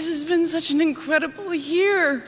This has been such an incredible year.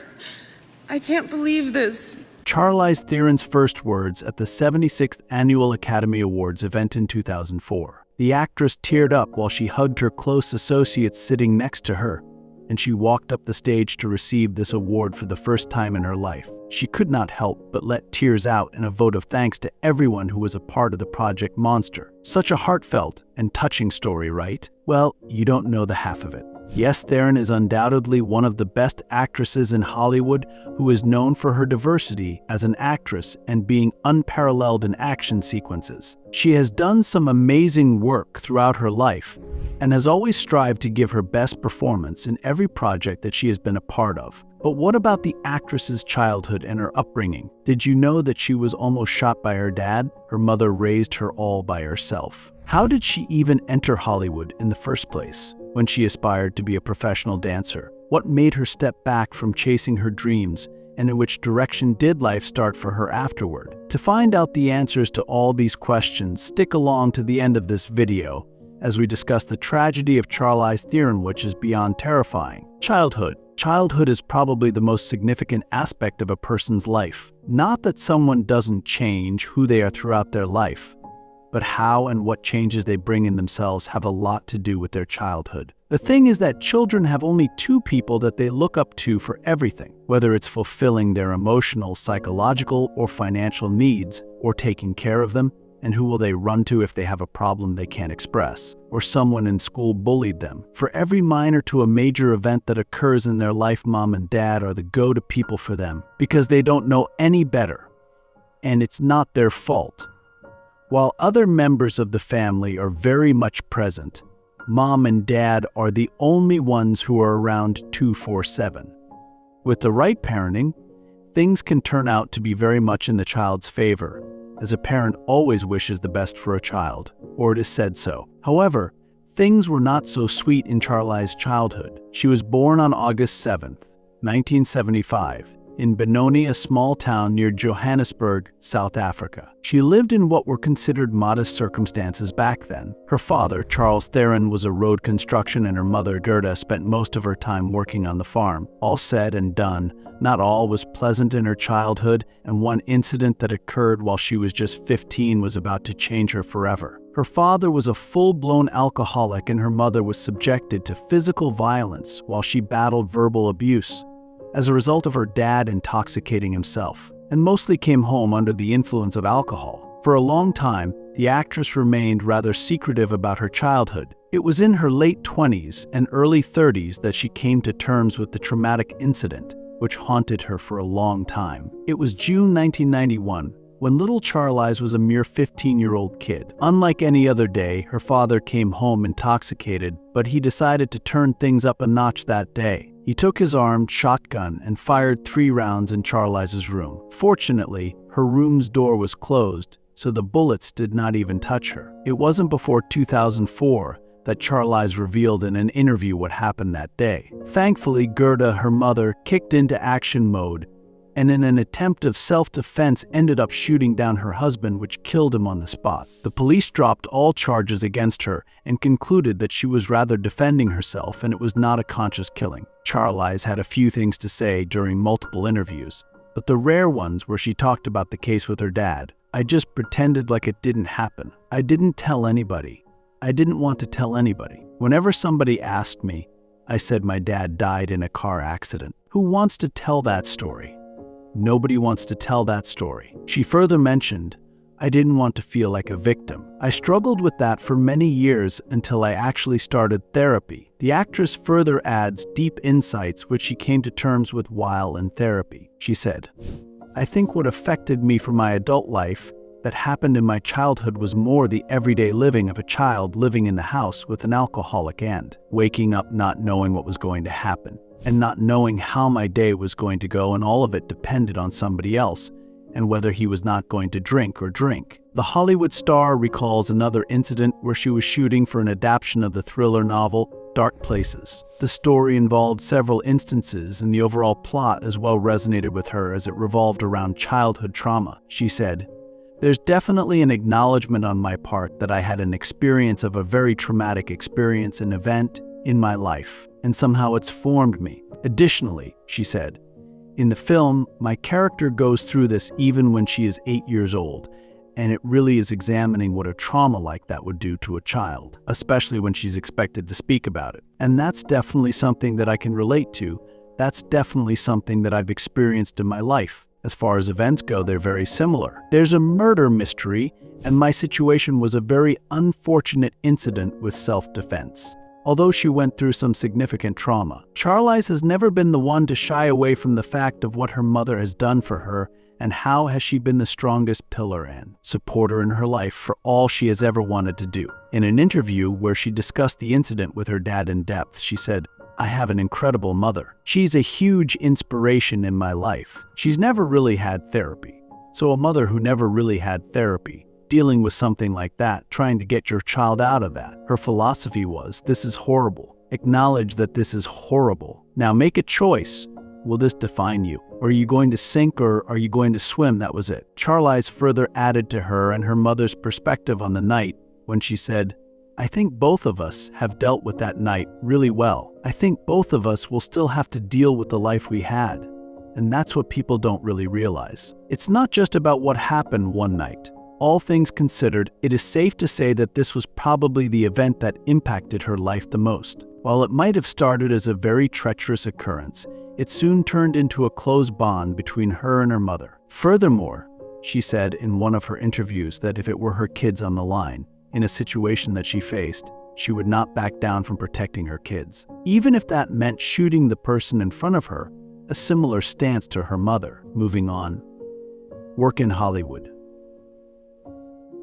I can't believe this. Charlize Theron's first words at the 76th Annual Academy Awards event in 2004. The actress teared up while she hugged her close associates sitting next to her, and she walked up the stage to receive this award for the first time in her life. She could not help but let tears out in a vote of thanks to everyone who was a part of the Project Monster. Such a heartfelt and touching story, right? Well, you don't know the half of it. Yes, Theron is undoubtedly one of the best actresses in Hollywood who is known for her diversity as an actress and being unparalleled in action sequences. She has done some amazing work throughout her life and has always strived to give her best performance in every project that she has been a part of. But what about the actress's childhood and her upbringing? Did you know that she was almost shot by her dad? Her mother raised her all by herself. How did she even enter Hollywood in the first place? When she aspired to be a professional dancer? What made her step back from chasing her dreams, and in which direction did life start for her afterward? To find out the answers to all these questions, stick along to the end of this video as we discuss the tragedy of Charlize Theron, which is beyond terrifying. Childhood. Childhood is probably the most significant aspect of a person's life. Not that someone doesn't change who they are throughout their life, but how and what changes they bring in themselves have a lot to do with their childhood. The thing is that children have only two people that they look up to for everything, whether it's fulfilling their emotional, psychological, or financial needs, or taking care of them. And who will they run to if they have a problem they can't express, or someone in school bullied them? For every minor to a major event that occurs in their life, mom and dad are the go-to people for them because they don't know any better, and it's not their fault. While other members of the family are very much present, mom and dad are the only ones who are around 24/7. With the right parenting, things can turn out to be very much in the child's favor, as a parent always wishes the best for a child, or it is said so. However, things were not so sweet in Charlize's childhood. She was born on August 7th, 1975, in Benoni, a small town near Johannesburg, South Africa. She lived in what were considered modest circumstances back then. Her father, Charles Theron, was a road construction, and her mother, Gerda, spent most of her time working on the farm. All said and done, not all was pleasant in her childhood, and one incident that occurred while she was just 15 was about to change her forever. Her father was a full-blown alcoholic, and her mother was subjected to physical violence while she battled verbal abuse as a result of her dad intoxicating himself, and mostly came home under the influence of alcohol. For a long time, the actress remained rather secretive about her childhood. It was in her late 20s and early 30s that she came to terms with the traumatic incident, which haunted her for a long time. It was June 1991, when little Charlize was a mere 15-year-old kid. Unlike any other day, her father came home intoxicated, but he decided to turn things up a notch that day. He took his armed shotgun and fired 3 rounds in Charlize's room. Fortunately, her room's door was closed, so the bullets did not even touch her. It wasn't before 2004 that Charlize revealed in an interview what happened that day. Thankfully, Gerda, her mother, kicked into action mode, and in an attempt of self-defense ended up shooting down her husband, which killed him on the spot. The police dropped all charges against her and concluded that she was rather defending herself and it was not a conscious killing. Charlize had a few things to say during multiple interviews, but the rare ones where she talked about the case with her dad. "I just pretended like it didn't happen. I didn't tell anybody. I didn't want to tell anybody. Whenever somebody asked me, I said my dad died in a car accident. Who wants to tell that story? Nobody wants to tell that story." She further mentioned, "I didn't want to feel like a victim. I struggled with that for many years until I actually started therapy." The actress further adds deep insights which she came to terms with while in therapy. She said, "I think what affected me for my adult life that happened in my childhood was more the everyday living of a child living in the house with an alcoholic and waking up not knowing what was going to happen, and not knowing how my day was going to go, and all of it depended on somebody else, and whether he was not going to drink or drink." The Hollywood star recalls another incident where she was shooting for an adaptation of the thriller novel Dark Places. The story involved several instances, and the overall plot as well resonated with her as it revolved around childhood trauma. She said, "There's definitely an acknowledgement on my part that I had an experience of a very traumatic experience, an event, in my life, and somehow it's formed me. Additionally, she said, in the film, my character goes through this even when she is 8 years old, and it really is examining what a trauma like that would do to a child, especially when she's expected to speak about it. And that's definitely something that I can relate to. That's definitely something that I've experienced in my life. As far as events go, they're very similar. There's a murder mystery, and my situation was a very unfortunate incident with self-defense. Although she went through some significant trauma, Charlize has never been the one to shy away from the fact of what her mother has done for her and how has she been the strongest pillar and supporter in her life for all she has ever wanted to do. In an interview where she discussed the incident with her dad in depth, she said, "I have an incredible mother. She's a huge inspiration in my life. She's never really had therapy." So a mother who never really had therapy, dealing with something like that, trying to get your child out of that. Her philosophy was, this is horrible. Acknowledge that this is horrible. Now make a choice. Will this define you? Or are you going to sink or are you going to swim? That was it. Charlize further added to her and her mother's perspective on the night when she said, "I think both of us have dealt with that night really well. I think both of us will still have to deal with the life we had." And that's what people don't really realize. It's not just about what happened one night. All things considered, it is safe to say that this was probably the event that impacted her life the most. While it might have started as a very treacherous occurrence, it soon turned into a close bond between her and her mother. Furthermore, she said in one of her interviews that if it were her kids on the line, in a situation that she faced, she would not back down from protecting her kids. Even if that meant shooting the person in front of her, a similar stance to her mother. Moving on. Work in Hollywood.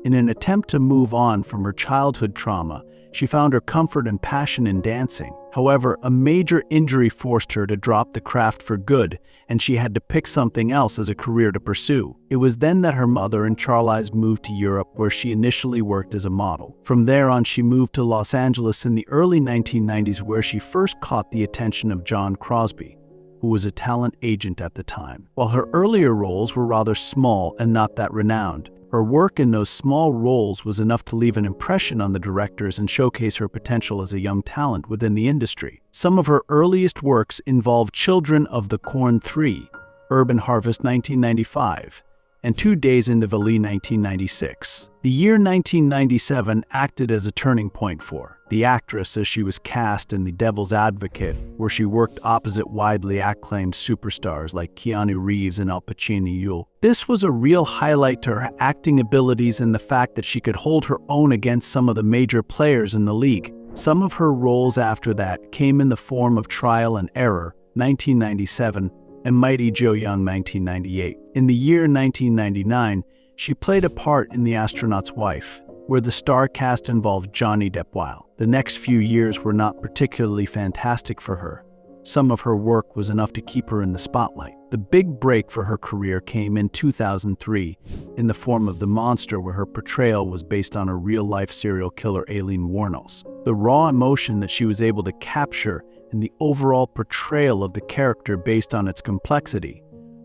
In an attempt to move on from her childhood trauma, she found her comfort and passion in dancing. However, a major injury forced her to drop the craft for good, and she had to pick something else as a career to pursue. It was then that her mother and Charlize moved to Europe, where she initially worked as a model. From there on, she moved to Los Angeles in the early 1990s, where she first caught the attention of John Crosby, who was a talent agent at the time. While her earlier roles were rather small and not that renowned, her work in those small roles was enough to leave an impression on the directors and showcase her potential as a young talent within the industry. Some of her earliest works involved Children of the Corn 3, Urban Harvest 1995, and 2 Days in the Valley 1996. The year 1997 acted as a turning point for the actress as she was cast in The Devil's Advocate, where she worked opposite widely acclaimed superstars like Keanu Reeves and Al Pacino. This was a real highlight to her acting abilities and the fact that she could hold her own against some of the major players in the league. Some of her roles after that came in the form of Trial and Error, 1997, and Mighty Joe Young, 1998. In the year 1999, she played a part in The Astronaut's Wife, where the star cast involved Johnny Depp. While the next few years were not particularly fantastic for her, some of her work was enough to keep her in the spotlight. The big break for her career came in 2003 in the form of The Monster, where her portrayal was based on a real-life serial killer, Aileen Wuornos. The raw emotion that she was able to capture and the overall portrayal of the character based on its complexity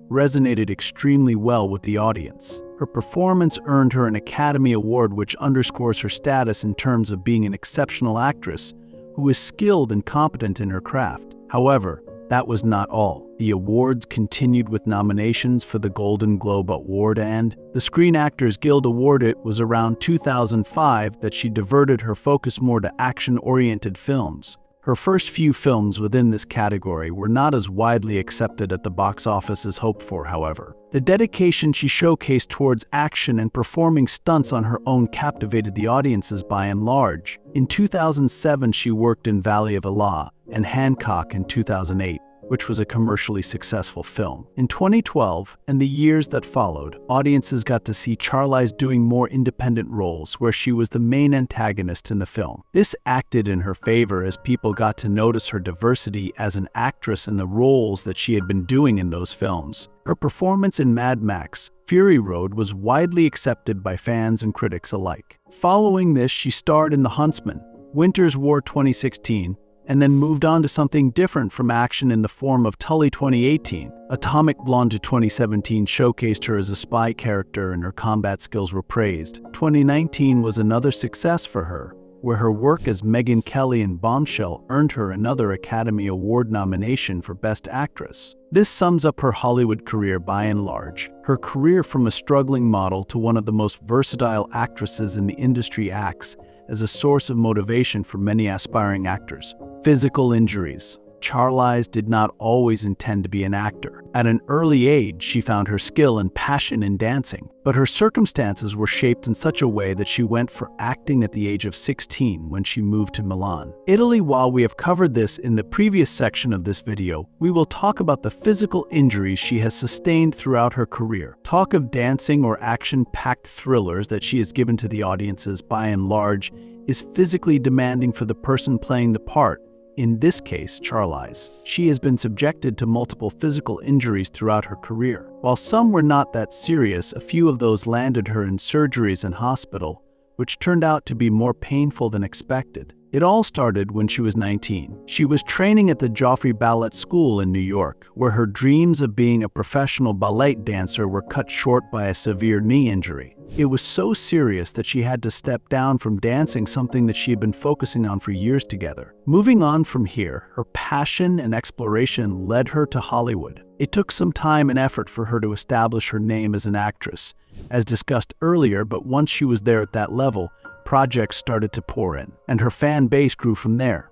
resonated extremely well with the audience. Her performance earned her an Academy Award, which underscores her status in terms of being an exceptional actress who is skilled and competent in her craft. However, that was not all. The awards continued with nominations for the Golden Globe Award and the Screen Actors Guild Award. It was around 2005 that she diverted her focus more to action-oriented films. Her first few films within this category were not as widely accepted at the box office as hoped for, however. The dedication she showcased towards action and performing stunts on her own captivated the audiences by and large. In 2007, she worked in Valley of Allah and Hancock in 2008, which was a commercially successful film. In 2012 and the years that followed, audiences got to see Charlize doing more independent roles where she was the main antagonist in the film. This acted in her favor as people got to notice her diversity as an actress in the roles that she had been doing in those films. Her performance in Mad Max Fury Road was widely accepted by fans and critics alike. Following this, she starred in The Huntsman, Winter's War 2016, and then moved on to something different from action in the form of Tully 2018. Atomic Blonde 2017 showcased her as a spy character and her combat skills were praised. 2019 was another success for her, where her work as Megyn Kelly in Bombshell earned her another Academy Award nomination for Best Actress. This sums up her Hollywood career by and large. Her career from a struggling model to one of the most versatile actresses in the industry acts as a source of motivation for many aspiring actors. Physical injuries. Charlize did not always intend to be an actor. At an early age, she found her skill and passion in dancing, but her circumstances were shaped in such a way that she went for acting at the age of 16 when she moved to Milan, Italy. While we have covered this in the previous section of this video, we will talk about the physical injuries she has sustained throughout her career. Talk of dancing or action-packed thrillers that she has given to the audiences by and large is physically demanding for the person playing the part. In this case, Charlize. She has been subjected to multiple physical injuries throughout her career. While some were not that serious, a few of those landed her in surgeries and hospital, which turned out to be more painful than expected. It all started when she was 19. She was training at the Joffrey Ballet School in New York, where her dreams of being a professional ballet dancer were cut short by a severe knee injury. It was so serious that she had to step down from dancing, something that she had been focusing on for years together. Moving on from here, her passion and exploration led her to Hollywood. It took some time and effort for her to establish her name as an actress, as discussed earlier, but once she was there at that level, projects started to pour in, and her fan base grew from there.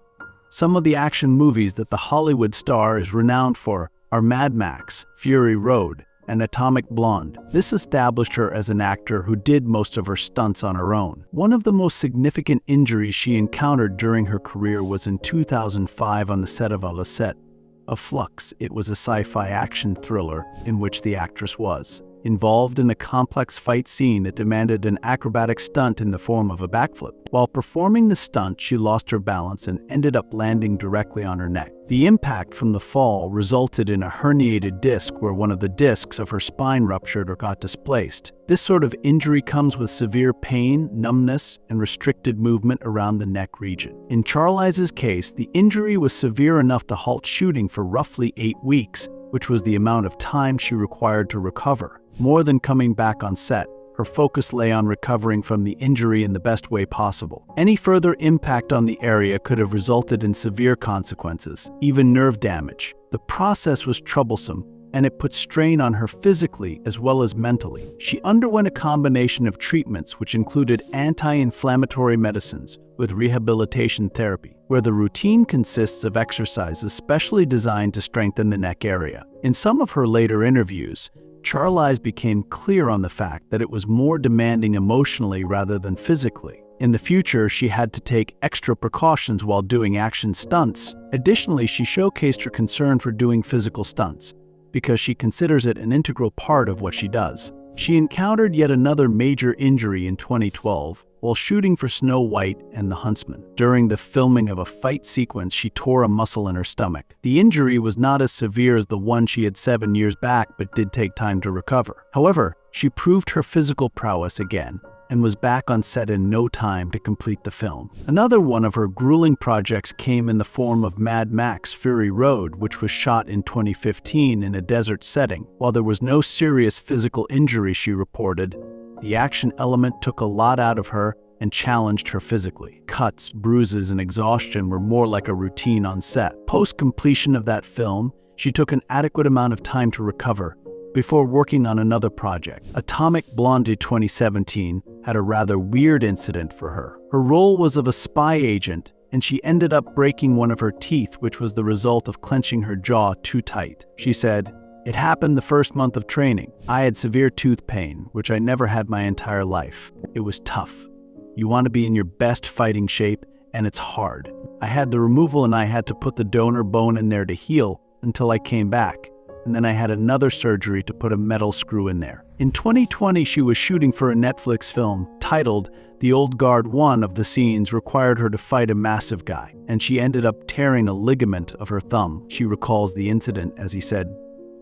Some of the action movies that the Hollywood star is renowned for are Mad Max, Fury Road, and Atomic Blonde. This established her as an actor who did most of her stunts on her own. One of the most significant injuries she encountered during her career was in 2005 on the set of Flux. It was a sci-fi action thriller in which the actress was involved in a complex fight scene that demanded an acrobatic stunt in the form of a backflip. While performing the stunt, she lost her balance and ended up landing directly on her neck. The impact from the fall resulted in a herniated disc where one of the discs of her spine ruptured or got displaced. This sort of injury comes with severe pain, numbness, and restricted movement around the neck region. In Charlize's case, the injury was severe enough to halt shooting for roughly 8 weeks, which was the amount of time she required to recover. More than coming back on set, her focus lay on recovering from the injury in the best way possible. Any further impact on the area could have resulted in severe consequences, even nerve damage. The process was troublesome, and it put strain on her physically as well as mentally. She underwent a combination of treatments which included anti-inflammatory medicines with rehabilitation therapy, where the routine consists of exercises specially designed to strengthen the neck area. In some of her later interviews, Charlize became clear on the fact that it was more demanding emotionally rather than physically. In the future, she had to take extra precautions while doing action stunts. Additionally, she showcased her concern for doing physical stunts, because she considers it an integral part of what she does. She encountered yet another major injury in 2012 while shooting for Snow White and the Huntsman. During the filming of a fight sequence, she tore a muscle in her stomach. The injury was not as severe as the one she had 7 years back, but did take time to recover. However, she proved her physical prowess again and was back on set in no time to complete the film. Another one of her grueling projects came in the form of Mad Max Fury Road, which was shot in 2015 in a desert setting. While there was no serious physical injury, she reported, the action element took a lot out of her and challenged her physically. Cuts, bruises, and exhaustion were more like a routine on set. Post-completion of that film, she took an adequate amount of time to recover before working on another project. Atomic Blonde 2017 had a rather weird incident for her. Her role was of a spy agent, and she ended up breaking one of her teeth, which was the result of clenching her jaw too tight. She said, "It happened the first month of training. I had severe tooth pain, which I never had my entire life. It was tough. You want to be in your best fighting shape, and it's hard. I had the removal and I had to put the donor bone in there to heal until I came back. And then I had another surgery to put a metal screw in there." In 2020, she was shooting for a Netflix film titled The Old Guard. One of the scenes required her to fight a massive guy, and she ended up tearing a ligament of her thumb. She recalls the incident as he said,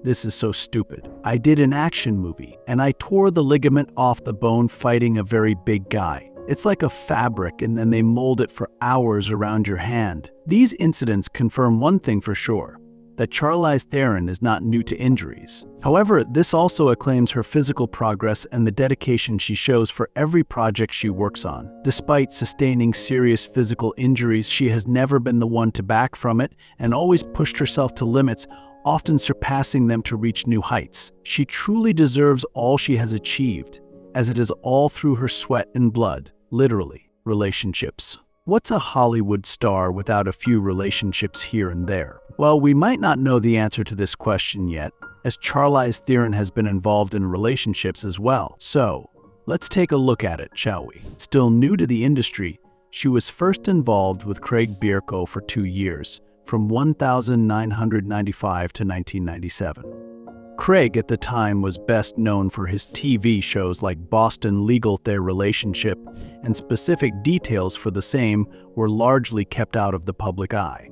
"This is so stupid. I did an action movie, and I tore the ligament off the bone fighting a very big guy. It's like a fabric, and then they mold it for hours around your hand." These incidents confirm one thing for sure. that Charlize Theron is not new to injuries. However, this also acclaims her physical progress and the dedication she shows for every project she works on. Despite sustaining serious physical injuries, she has never been the one to back from it and always pushed herself to limits, often surpassing them to reach new heights. She truly deserves all she has achieved, as it is all through her sweat and blood, literally. Relationships. What's a Hollywood star without a few relationships here and there? Well, we might not know the answer to this question yet, as Charlize Theron has been involved in relationships as well. So, let's take a look at it, shall we? Still new to the industry, she was first involved with Craig Bierko for 2 years, from 1995 to 1997. Craig at the time was best known for his TV shows like Boston Legal. Their relationship and specific details for the same were largely kept out of the public eye.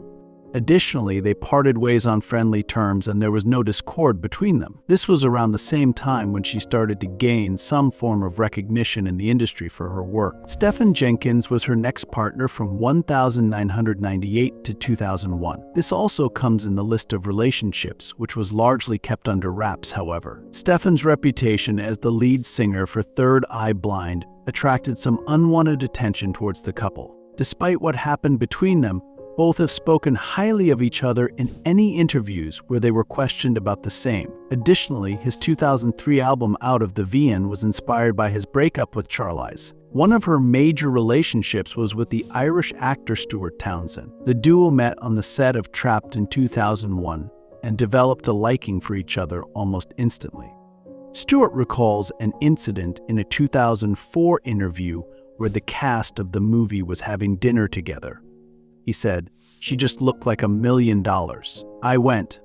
Additionally, they parted ways on friendly terms and there was no discord between them. This was around the same time when she started to gain some form of recognition in the industry for her work. Stephen Jenkins was her next partner from 1998 to 2001. This also comes in the list of relationships, which was largely kept under wraps, however. Stephen's reputation as the lead singer for Third Eye Blind attracted some unwanted attention towards the couple. Despite what happened between them, both have spoken highly of each other in any interviews where they were questioned about the same. Additionally, his 2003 album Out of the VN was inspired by his breakup with Charlize. One of her major relationships was with the Irish actor Stuart Townsend. The duo met on the set of Trapped in 2001 and developed a liking for each other almost instantly. Stuart recalls an incident in a 2004 interview where the cast of the movie was having dinner together. He said, "She just looked like $1 million. I went,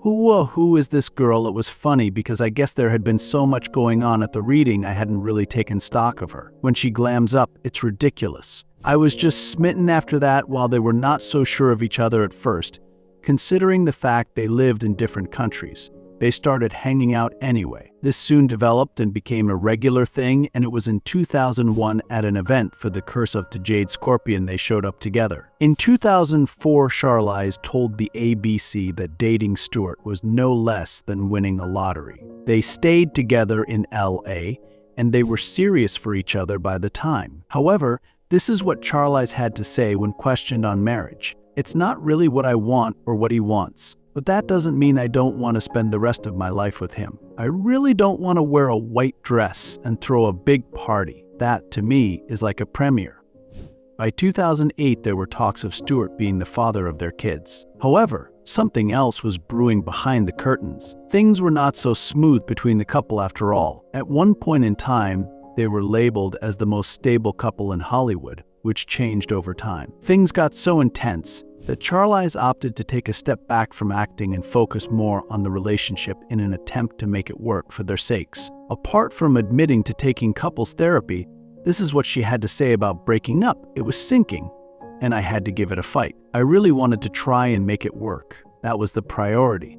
who is this girl?" It was funny because I guess there had been so much going on at the reading I hadn't really taken stock of her. When she glams up, it's ridiculous. I was just smitten after that. While they were not so sure of each other at first, considering the fact they lived in different countries, they started hanging out anyway. This soon developed and became a regular thing, and it was in 2001 at an event for the Curse of the Jade Scorpion they showed up together. In 2004, Charlize told the ABC that dating Stuart was no less than winning a lottery. They stayed together in LA, and they were serious for each other by the time. However, this is what Charlize had to say when questioned on marriage. "It's not really what I want or what he wants. But that doesn't mean I don't want to spend the rest of my life with him. I really don't want to wear a white dress and throw a big party. That, to me, is like a premiere." By 2008, there were talks of Stuart being the father of their kids. However, something else was brewing behind the curtains. Things were not so smooth between the couple after all. At one point in time, they were labeled as the most stable couple in Hollywood, which changed over time. Things got so intense that Charlize opted to take a step back from acting and focus more on the relationship in an attempt to make it work for their sakes. Apart from admitting to taking couples therapy, this is what she had to say about breaking up. "It was sinking, and I had to give it a fight. I really wanted to try and make it work. That was the priority.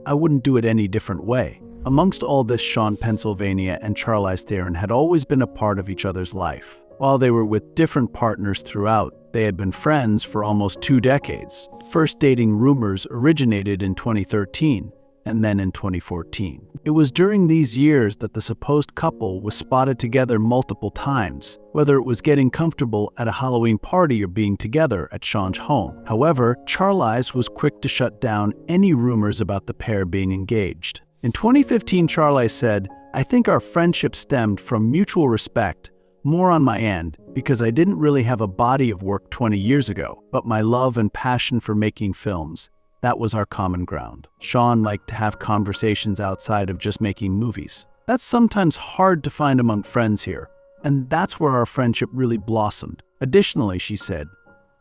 I wouldn't do it any different way." Amongst all this, Sean Pennsylvania and Charlize Theron had always been a part of each other's life. While they were with different partners throughout, they had been friends for almost 2 decades. First dating rumors originated in 2013 and then in 2014. It was during these years that the supposed couple was spotted together multiple times, whether it was getting comfortable at a Halloween party or being together at Sean's home. However, Charlize was quick to shut down any rumors about the pair being engaged. In 2015, Charlize said, "I think our friendship stemmed from mutual respect, more on my end, because I didn't really have a body of work 20 years ago, but my love and passion for making films, that was our common ground." Sean liked to have conversations outside of just making movies. That's sometimes hard to find among friends here, and that's where our friendship really blossomed. Additionally, she said,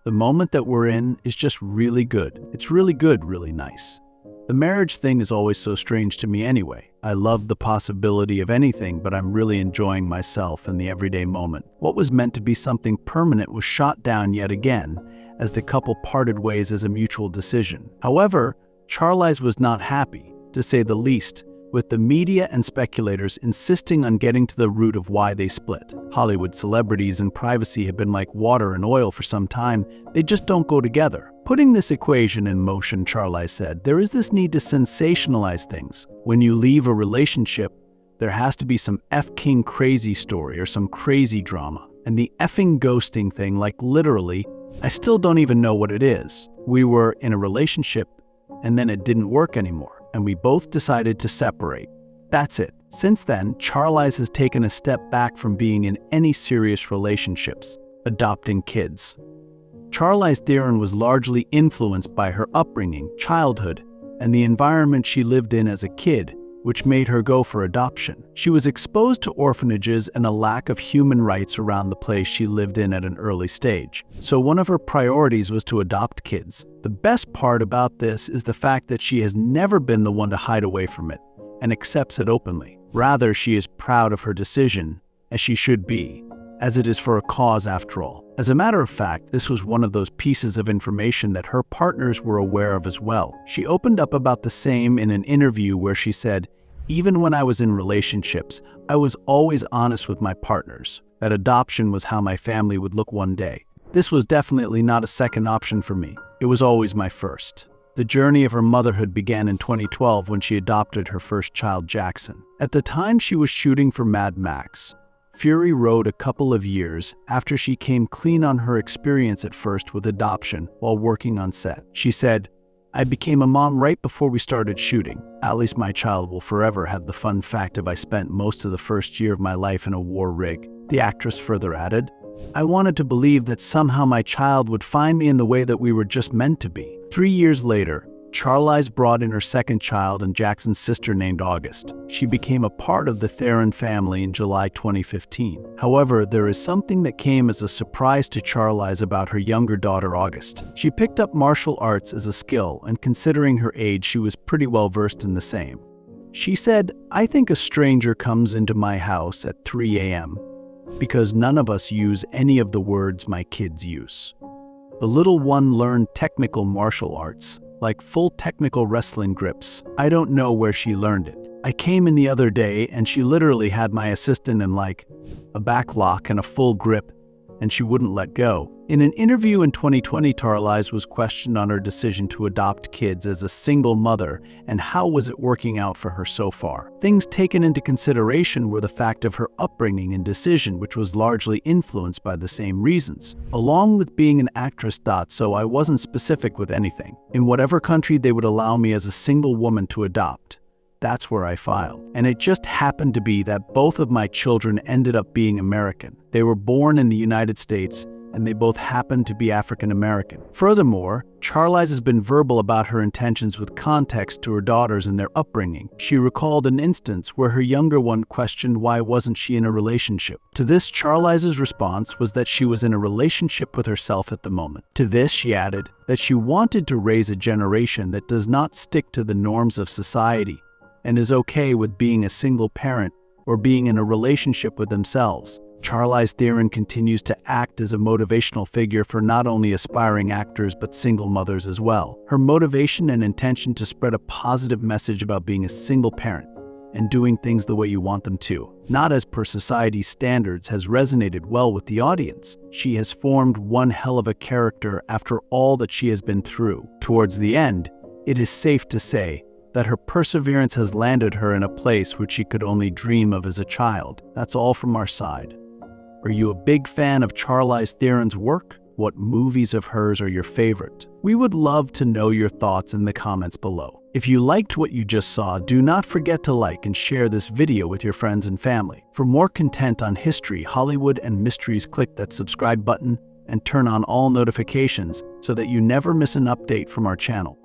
"The moment that we're in is just really good. It's really good, really nice. The marriage thing is always so strange to me anyway. I love the possibility of anything, but I'm really enjoying myself in the everyday moment." What was meant to be something permanent was shot down yet again, as the couple parted ways as a mutual decision. However, Charlize was not happy, to say the least, with the media and speculators insisting on getting to the root of why they split. Hollywood celebrities and privacy have been like water and oil for some time. They just don't go together. Putting this equation in motion, Charlize said, there is this need to sensationalize things. When you leave a relationship, there has to be some F-king crazy story or some crazy drama. And the effing ghosting thing, like literally, I still don't even know what it is. We were in a relationship and then it didn't work anymore, and we both decided to separate. That's it. Since then, Charlize has taken a step back from being in any serious relationships, adopting kids. Charlize Theron was largely influenced by her upbringing, childhood, and the environment she lived in as a kid, which made her go for adoption. She was exposed to orphanages and a lack of human rights around the place she lived in at an early stage. So one of her priorities was to adopt kids. The best part about this is the fact that she has never been the one to hide away from it and accepts it openly. Rather, she is proud of her decision, as she should be, as it is for a cause after all. As a matter of fact, this was one of those pieces of information that her partners were aware of as well. She opened up about the same in an interview where she said, "Even when I was in relationships, I was always honest with my partners, that adoption was how my family would look one day. This was definitely not a second option for me. It was always my first." The journey of her motherhood began in 2012 when she adopted her first child, Jackson. At the time she was shooting for Mad Max, Fury Road a couple of years after she came clean on her experience at first with adoption while working on set. She said, "I became a mom right before we started shooting. At least my child will forever have the fun fact of I spent most of the first year of my life in a war rig." The actress further added, "I wanted to believe that somehow my child would find me in the way that we were just meant to be." 3 years later, Charlize brought in her second child and Jackson's sister named August. She became a part of the Theron family in July 2015. However, there is something that came as a surprise to Charlize about her younger daughter, August. She picked up martial arts as a skill, and considering her age, she was pretty well versed in the same. She said, "I think a stranger comes into my house at 3 a.m. because none of us use any of the words my kids use." The little one learned technical martial arts, like full technical wrestling grips. I don't know where she learned it. I came in the other day and she literally had my assistant in like a back lock and a full grip, and she wouldn't let go. In an interview in 2020, Charlize was questioned on her decision to adopt kids as a single mother and how was it working out for her so far. Things taken into consideration were the fact of her upbringing and decision, which was largely influenced by the same reasons. Along with being an actress. So I wasn't specific with anything. In whatever country they would allow me as a single woman to adopt, that's where I filed. And it just happened to be that both of my children ended up being American. They were born in the United States, and they both happened to be African American. Furthermore, Charlize has been verbal about her intentions with context to her daughters and their upbringing. She recalled an instance where her younger one questioned why wasn't she in a relationship. To this, Charlize's response was that she was in a relationship with herself at the moment. To this, she added that she wanted to raise a generation that does not stick to the norms of society and is okay with being a single parent or being in a relationship with themselves. Charlize Theron continues to act as a motivational figure for not only aspiring actors but single mothers as well. Her motivation and intention to spread a positive message about being a single parent and doing things the way you want them to, not as per society's standards, has resonated well with the audience. She has formed one hell of a character after all that she has been through. Towards the end, it is safe to say that her perseverance has landed her in a place which she could only dream of as a child. That's all from our side. Are you a big fan of Charlize Theron's work? What movies of hers are your favorite? We would love to know your thoughts in the comments below. If you liked what you just saw, do not forget to like and share this video with your friends and family. For more content on history, Hollywood, and mysteries, click that subscribe button and turn on all notifications so that you never miss an update from our channel.